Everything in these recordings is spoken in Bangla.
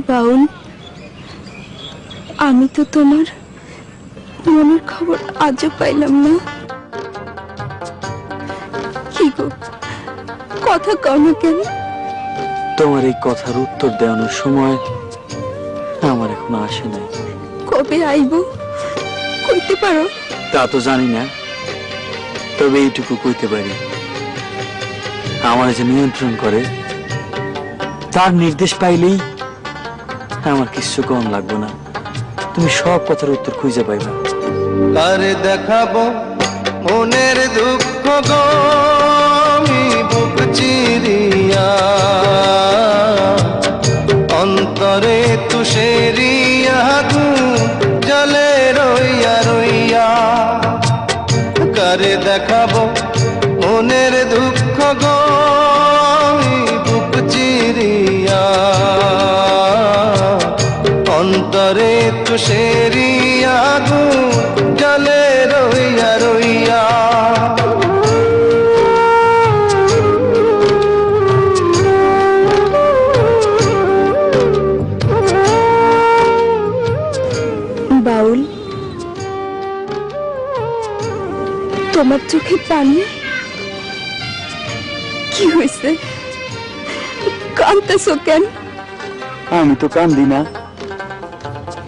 বাউল, আমি তো তোমার মনের খবর আজও পাইলাম না। কি গো, কথা কও না কেন? তোমার এই কথার উত্তর দেওয়ানোর সময় আমার এখনো আসে নাই। কবে আইব কইতে পারো? তা তো জানি না, তবে এইটুকু কইতে পারি, আমার যে নিয়ন্ত্রণ করে তার নির্দেশ পাইলেই আমার কিছু কম লাগবে না। তুমি সব কথার উত্তর খুঁজে পাইবা। কারে দেখাবো মনের দুঃখ গো আমি বুক চিরিয়া, অন্তরে তুষেরিয়া জলে রইয়া রইয়া। কারে দেখাবো মনের দুঃখ গো আমি বুক চিরিয়া, অন্তরে তুষেরিয়া জলে রইয়া রইয়া। বাউল, তোমার চোখে পানি? কি হয়েছে, কাঁদতেছো কেন? আমি তো কান্দি না,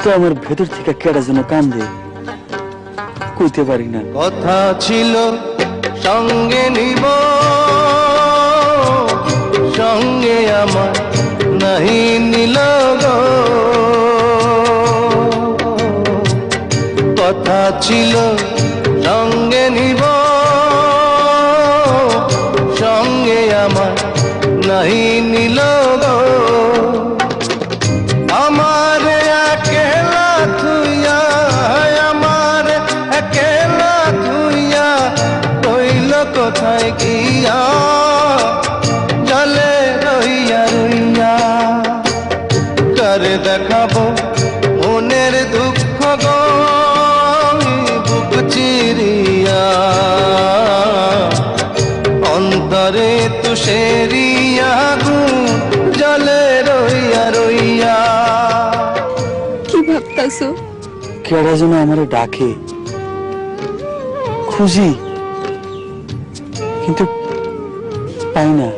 তো আমার ভেতর থেকে কেডা যেন কান্দে, কইতে পারি না। কথা ছিল সঙ্গে নিব, সঙ্গে আমার নাহি নিল গো। কথা ছিল সঙ্গে নিব, সঙ্গে আমার নাহি নিল গো। আমার একেলা থুইয়া, আমার একেলা থুইয়া কইল কোথায় গিয়া জলে রইয়া রইয়া। কারে দেখাবো মনের দুঃখ গো বুক চিরিয়া, অন্তরে তুষেরিয়া জলে রইয়া রইয়া। কি ভাবতাছো? কেডা যেন আমারে ডাকে, খুঁজি কিন্তু পাই না।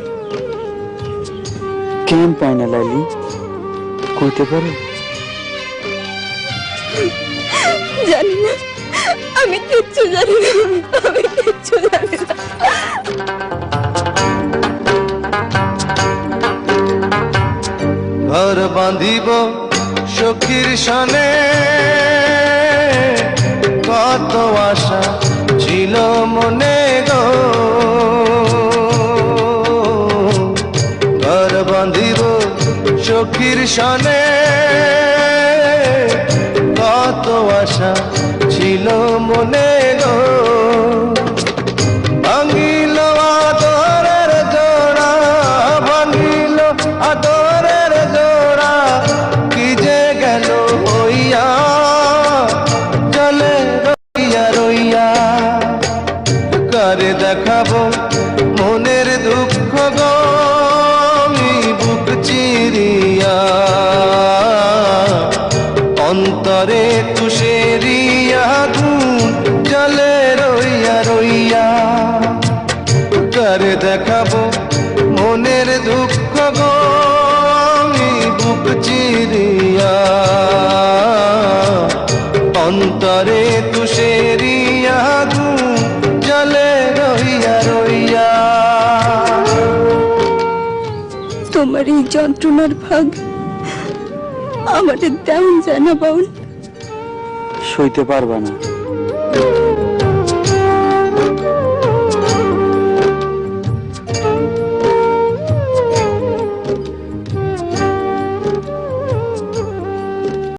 কেন পাই না লাইলি, কইতে পারো? জানি না, আমি কিচ্ছু জানি না, আমি কিচ্ছু জানি না। ঘর বাঁধিব সখীর সনে, কত আশা ছিল মনে গো। ঘর বাঁধিব সখীর সনে, কত আশা ছিল মনে গো। ভাঙিল আদরের জোড়া, ভাঙিল আদরের জোড়া, কি যে গেল হইয়া জলে রইয়া রইয়া। কারে দেখাবো মনের দুঃখ গো আমি বুক চিরিয়া, অন্তরে তুষেরিয়া জলে রইয়া রইয়া। কারে দেখাবো মনের দুঃখ গো আমি বুক চিরিয়া, অন্তরে তুষেরিয়া জলে রইয়া রইয়া। তোমার এই যন্ত্রণার ভাগ আমাদের দেওয়া যায় না বাউল। সইতে পারবা না।